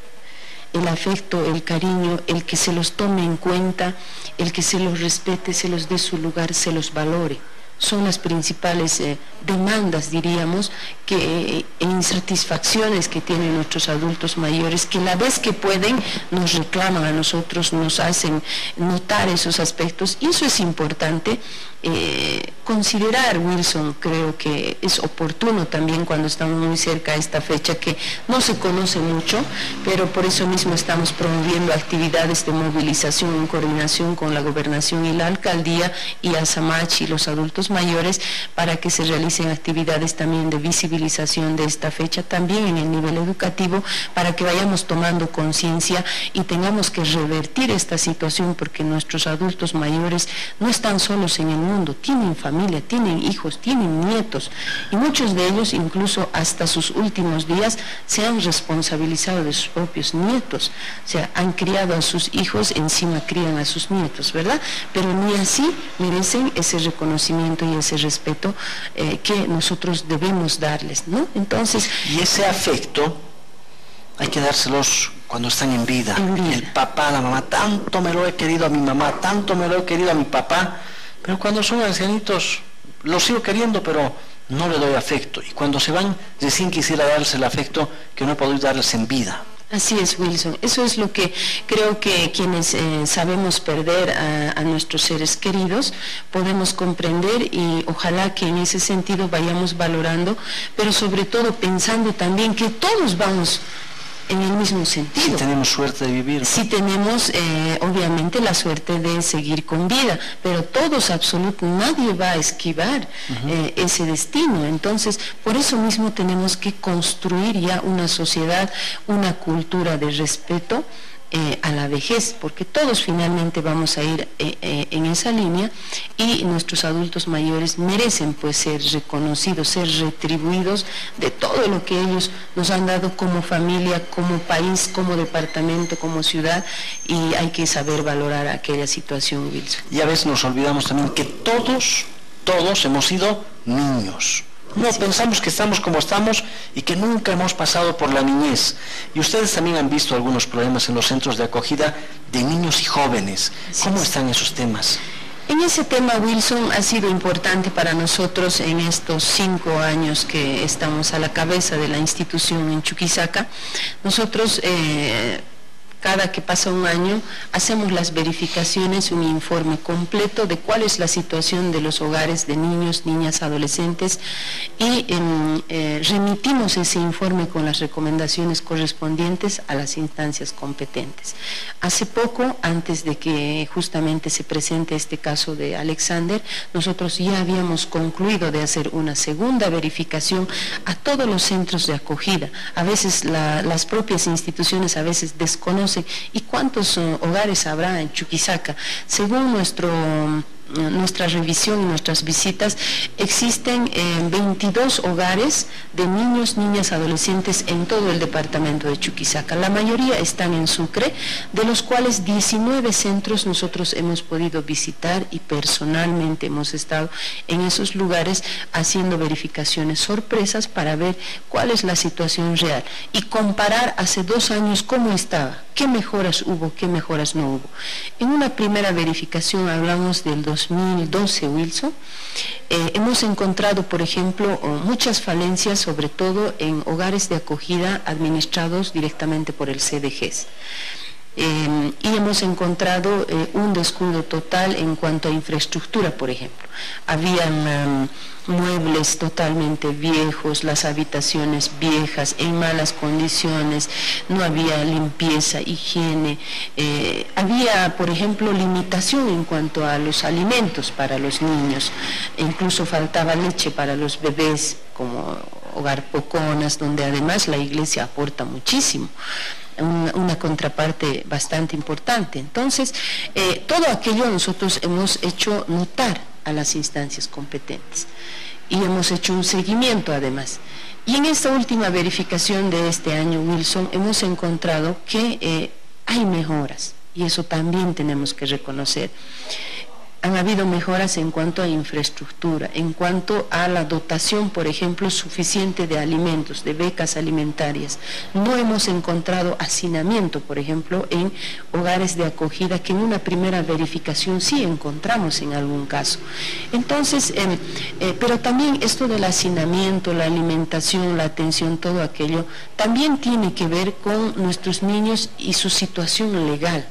el cariño, el que se los tome en cuenta, el que se los respete, se los dé su lugar, se los valore. son las principales demandas, diríamos, que insatisfacciones que tienen nuestros adultos mayores, que la vez que pueden nos reclaman a nosotros, nos hacen notar esos aspectos, y eso es importante considerar, Wilson. Creo que es oportuno también cuando estamos muy cerca de esta fecha, que no se conoce mucho, pero por eso mismo estamos promoviendo actividades de movilización en coordinación con la Gobernación y la Alcaldía y ASAMACH y los adultos mayores, para que se realicen actividades también de visibilización de esta fecha, también en el nivel educativo, para que vayamos tomando conciencia y tengamos que revertir esta situación, porque nuestros adultos mayores no están solos en el mundo, tienen familia, tienen hijos, tienen nietos, y muchos de ellos incluso hasta sus últimos días se han responsabilizado de sus propios nietos, o sea, han criado a sus hijos, encima crían a sus nietos, ¿verdad? Pero ni así merecen ese reconocimiento y ese respeto que nosotros debemos darles, ¿no? Entonces, y ese afecto hay que dárselos cuando están en vida. El papá, la mamá, tanto me lo he querido a mi mamá, tanto me lo he querido a mi papá, pero cuando son ancianitos los sigo queriendo, pero no le doy afecto, y cuando se van recién quisiera darles el afecto que no he podido darles en vida. Así es, Wilson. Eso es lo que creo que quienes sabemos perder a nuestros seres queridos podemos comprender, y ojalá que en ese sentido vayamos valorando, pero sobre todo pensando también que todos vamos en el mismo sentido. Si tenemos suerte de vivir. Si tenemos obviamente la suerte de seguir con vida, pero todos, absolutamente, nadie va a esquivar ese destino. Entonces, por eso mismo tenemos que construir ya una sociedad, una cultura de respeto a la vejez, porque todos finalmente vamos a ir en esa línea, y nuestros adultos mayores merecen pues ser reconocidos, ser retribuidos de todo lo que ellos nos han dado como familia, como país, como departamento, como ciudad, y hay que saber valorar aquella situación, Wilson. Y a veces nos olvidamos también que todos hemos sido niños. No, pensamos que estamos como estamos y que nunca hemos pasado por la niñez. Y ustedes también han visto algunos problemas en los centros de acogida de niños y jóvenes. ¿Cómo están esos temas? En ese tema, Wilson, ha sido importante para nosotros en estos 5 años que estamos a la cabeza de la institución en Chuquisaca. Nosotros cada que pasa un año hacemos las verificaciones, un informe completo de cuál es la situación de los hogares de niños, niñas, adolescentes, y remitimos ese informe con las recomendaciones correspondientes a las instancias competentes. Hace poco, antes de que justamente se presente este caso de Alexander, nosotros ya habíamos concluido de hacer una segunda verificación a todos los centros de acogida. A veces las propias instituciones a veces desconocen y cuántos hogares habrá en Chuquisaca. Según nuestra revisión y nuestras visitas, existen 22 hogares de niños, niñas, adolescentes en todo el departamento de Chuquisaca. La mayoría están en Sucre, de los cuales 19 centros nosotros hemos podido visitar, y personalmente hemos estado en esos lugares haciendo verificaciones sorpresas para ver cuál es la situación real y comparar hace 2 años cómo estaba, qué mejoras hubo, qué mejoras no hubo. En una primera verificación, hablamos del 2012, Wilson, hemos encontrado, por ejemplo, muchas falencias, sobre todo en hogares de acogida administrados directamente por el CDGs. Y hemos encontrado un descuido total en cuanto a infraestructura, por ejemplo. Habían muebles totalmente viejos, las habitaciones viejas, en malas condiciones, no había limpieza, higiene, había, por ejemplo, limitación en cuanto a los alimentos para los niños, incluso faltaba leche para los bebés, como Hogar Poconas, donde además la iglesia aporta muchísimo. Una contraparte bastante importante. Entonces, todo aquello nosotros hemos hecho notar a las instancias competentes y hemos hecho un seguimiento además. Y en esta última verificación de este año, Wilson, hemos encontrado que hay mejoras, y eso también tenemos que reconocer. Han habido mejoras en cuanto a infraestructura, en cuanto a la dotación, por ejemplo, suficiente de alimentos, de becas alimentarias. No hemos encontrado hacinamiento, por ejemplo, en hogares de acogida, que en una primera verificación sí encontramos en algún caso. Entonces, pero también esto del hacinamiento, la alimentación, la atención, todo aquello, también tiene que ver con nuestros niños y su situación legal.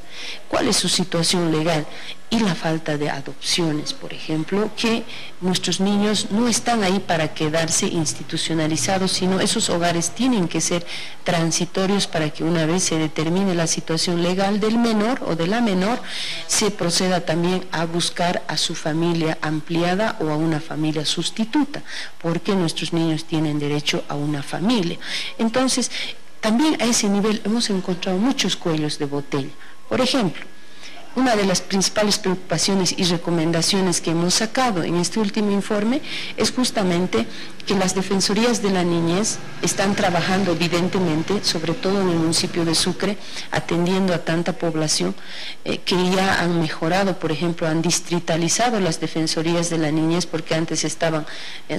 ¿Cuál es su situación legal? Y la falta de adopciones, por ejemplo, que nuestros niños no están ahí para quedarse institucionalizados, sino esos hogares tienen que ser transitorios para que una vez se determine la situación legal del menor o de la menor, se proceda también a buscar a su familia ampliada o a una familia sustituta, porque nuestros niños tienen derecho a una familia. Entonces, también a ese nivel hemos encontrado muchos cuellos de botella. Por ejemplo, una de las principales preocupaciones y recomendaciones que hemos sacado en este último informe es justamente que las defensorías de la niñez están trabajando evidentemente, sobre todo en el municipio de Sucre, atendiendo a tanta población, que ya han mejorado, por ejemplo, han distritalizado las defensorías de la niñez, porque antes estaban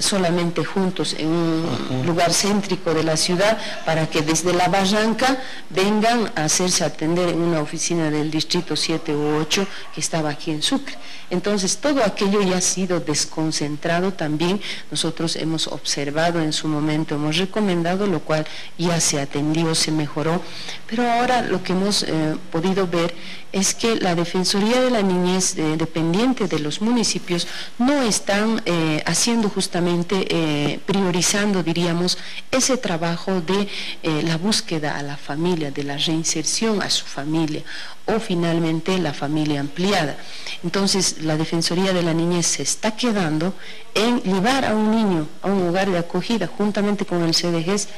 solamente juntos en un lugar céntrico de la ciudad, para que desde la Barranca vengan a hacerse atender en una oficina del distrito 7 u 8 que estaba aquí en Sucre. Entonces, todo aquello ya ha sido desconcentrado también. Nosotros hemos observado en su momento, hemos recomendado, lo cual ya se atendió, se mejoró, pero ahora lo que hemos podido ver es que la Defensoría de la Niñez dependiente de los municipios no están haciendo justamente, priorizando, diríamos, ese trabajo de la búsqueda a la familia, de la reinserción a su familia, o finalmente la familia ampliada. Entonces, la Defensoría de la Niñez se está quedando en llevar a un niño a un hogar de acogida juntamente con el CDGs,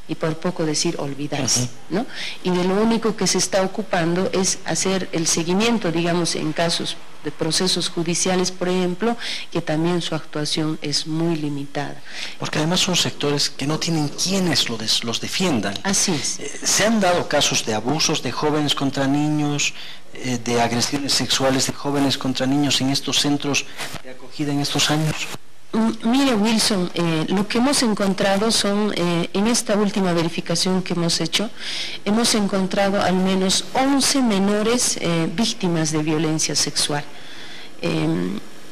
y por poco decir olvidarse, ¿no? Y de lo único que se está ocupando es hacer el seguimiento, digamos, en casos de procesos judiciales, por ejemplo, que también su actuación es muy limitada. Porque además son sectores que no tienen quienes los defiendan. Así es. ¿Se han dado casos de abusos de jóvenes contra niños, de agresiones sexuales de jóvenes contra niños en estos centros de acogida en estos años? Mire, Wilson, lo que hemos encontrado son, en esta última verificación que hemos hecho, hemos encontrado al menos 11 menores víctimas de violencia sexual,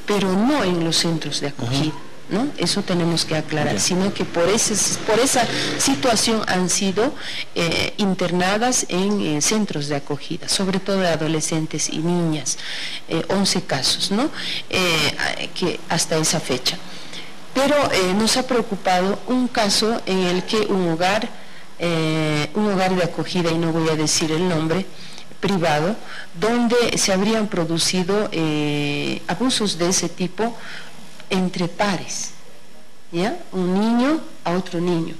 pero no en los centros de acogida, ¿no? Eso tenemos que aclarar, sino que por esa situación han sido internadas en centros de acogida, sobre todo de adolescentes y niñas, 11 casos, ¿no? Que hasta esa fecha. Pero nos ha preocupado un caso en el que un hogar de acogida, y no voy a decir el nombre, privado, donde se habrían producido abusos de ese tipo entre pares, ¿ya? Un niño a otro niño.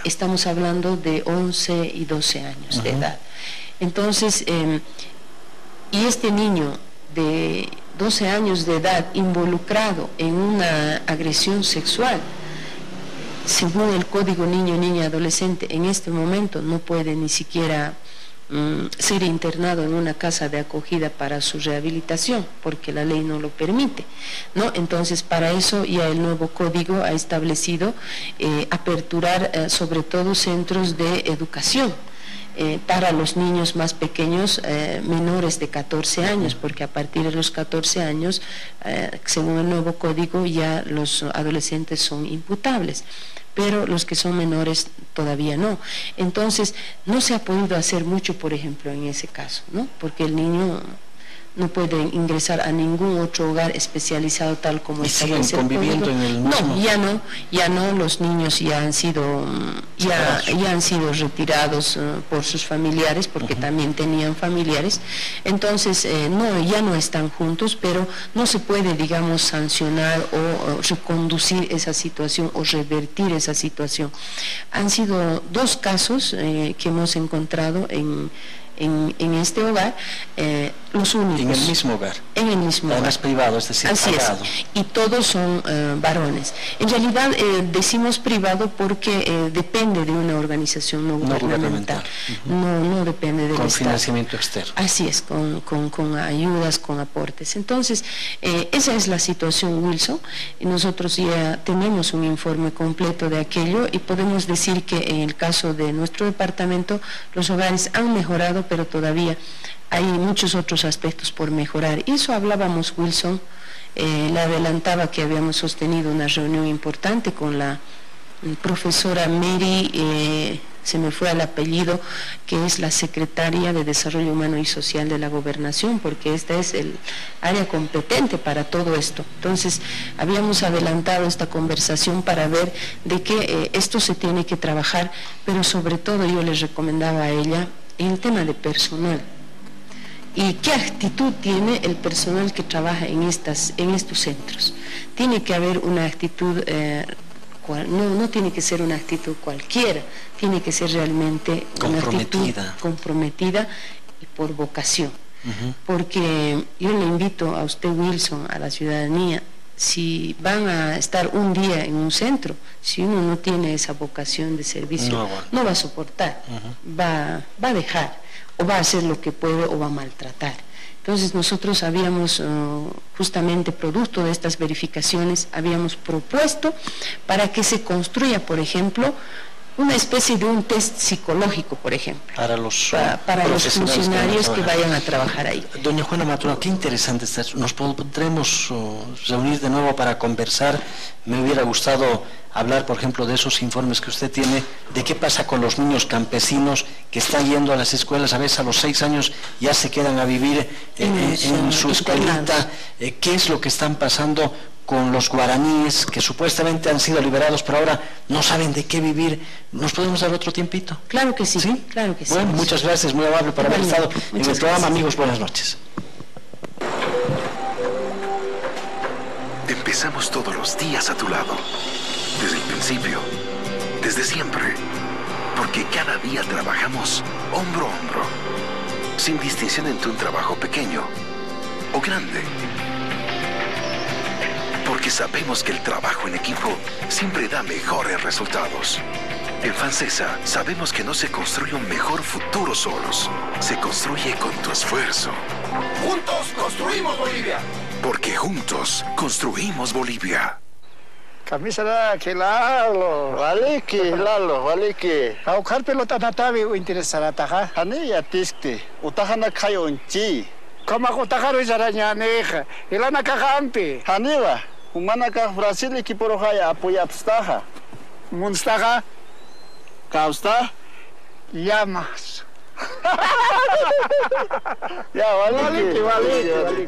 Estamos hablando de 11 y 12 años de edad. Entonces, y este niño de 12 años de edad involucrado en una agresión sexual, según el Código Niño, Niña, Adolescente, en este momento no puede ni siquiera ser internado en una casa de acogida para su rehabilitación, porque la ley no lo permite, ¿no? Entonces, para eso ya el nuevo código ha establecido aperturar sobre todo centros de educación para los niños más pequeños, menores de 14 años, porque a partir de los 14 años, según el nuevo código, ya los adolescentes son imputables, pero los que son menores todavía no. Entonces, no se ha podido hacer mucho, por ejemplo, en ese caso, ¿no? Porque el niño no puede ingresar a ningún otro hogar especializado tal como siguen conviviendo en el mismo. No, ya no, los niños ya han sido retirados por sus familiares, porque también tenían familiares. Entonces, ya no están juntos, pero no se puede, digamos, sancionar o reconducir esa situación o revertir esa situación. Han sido 2 casos que hemos encontrado en en este hogar, los únicos. En el mismo hogar. En el mismo además hogar. privado, es decir, así pagado. es, y todos son varones. En realidad decimos privado porque depende de una organización no gubernamental, no depende del con Estado. Financiamiento externo. Así es, con ayudas, con aportes. Entonces, esa es la situación, Wilson. Nosotros ya tenemos un informe completo de aquello y podemos decir que en el caso de nuestro departamento los hogares han mejorado, pero todavía hay muchos otros aspectos por mejorar. Y eso hablábamos, Wilson, le adelantaba que habíamos sostenido una reunión importante con la profesora Mary, se me fue el apellido, que es la secretaria de Desarrollo Humano y Social de la Gobernación, porque esta es el área competente para todo esto. Entonces, habíamos adelantado esta conversación para ver de que esto se tiene que trabajar, pero sobre todo yo les recomendaba a ella en el tema de personal. ¿Y qué actitud tiene el personal que trabaja en estos centros? Tiene que haber una actitud, no tiene que ser una actitud cualquiera, tiene que ser realmente una actitud comprometida y por vocación. Porque yo le invito a usted, Wilson, a la ciudadanía, si van a estar un día en un centro, si uno no tiene esa vocación de servicio, no va a soportar, va a dejar, o va a hacer lo que puede o va a maltratar. Entonces nosotros habíamos, justamente producto de estas verificaciones, habíamos propuesto para que se construya, por ejemplo, una especie de un test psicológico, por ejemplo, para los funcionarios que vayan a trabajar ahí. Doña Juana Maturano, qué interesante está. Nos podremos reunir de nuevo para conversar. Me hubiera gustado hablar, por ejemplo, de esos informes que usted tiene, de qué pasa con los niños campesinos que están yendo a las escuelas, a veces a los 6 años ya se quedan a vivir en su escuelita. ¿Qué es lo que están pasando con los guaraníes que supuestamente han sido liberados, pero ahora no saben de qué vivir? ¿Nos podemos dar otro tiempito? Claro que sí, ¿sí? Claro que sí. Bueno, muchas gracias, muy amable por haber estado en el programa. Amigos, buenas noches. Empezamos todos los días a tu lado, desde el principio, desde siempre, porque cada día trabajamos hombro a hombro, sin distinción entre un trabajo pequeño o grande. Porque sabemos que el trabajo en equipo siempre da mejores resultados. En Fancesa sabemos que no se construye un mejor futuro solos, se construye con tu esfuerzo. Juntos construimos Bolivia. Porque juntos construimos Bolivia. Camisa que lalo, valiki. Aukar pelota natavi o interesará taja. Hani ya tisti, utahana kayonchi. Kama utakaro jaranya neja, ilana kakampi. Haniwa, humana ka Brasil equipo roja apoya abstaja. Munstaja, kausta, llamas.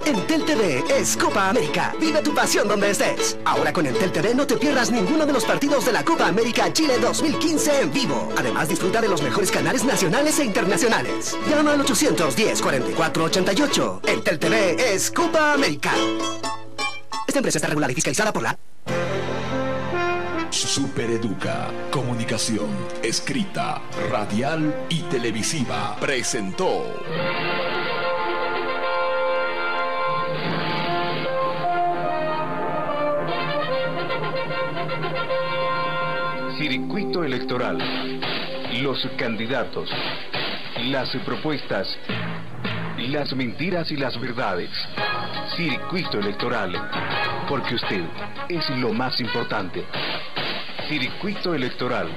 Entel TV es Copa América. Vive tu pasión donde estés. Ahora con Entel TV no te pierdas ninguno de los partidos de la Copa América Chile 2015 en vivo. Además, disfruta de los mejores canales nacionales e internacionales. Llama al 810-4488. Entel TV es Copa América. Esta empresa está regulada y fiscalizada por la Supereduca, comunicación, escrita, radial y televisiva, presentó Circuito Electoral. Los candidatos, las propuestas, las mentiras y las verdades. Circuito Electoral, porque usted es lo más importante. Circuito Electoral.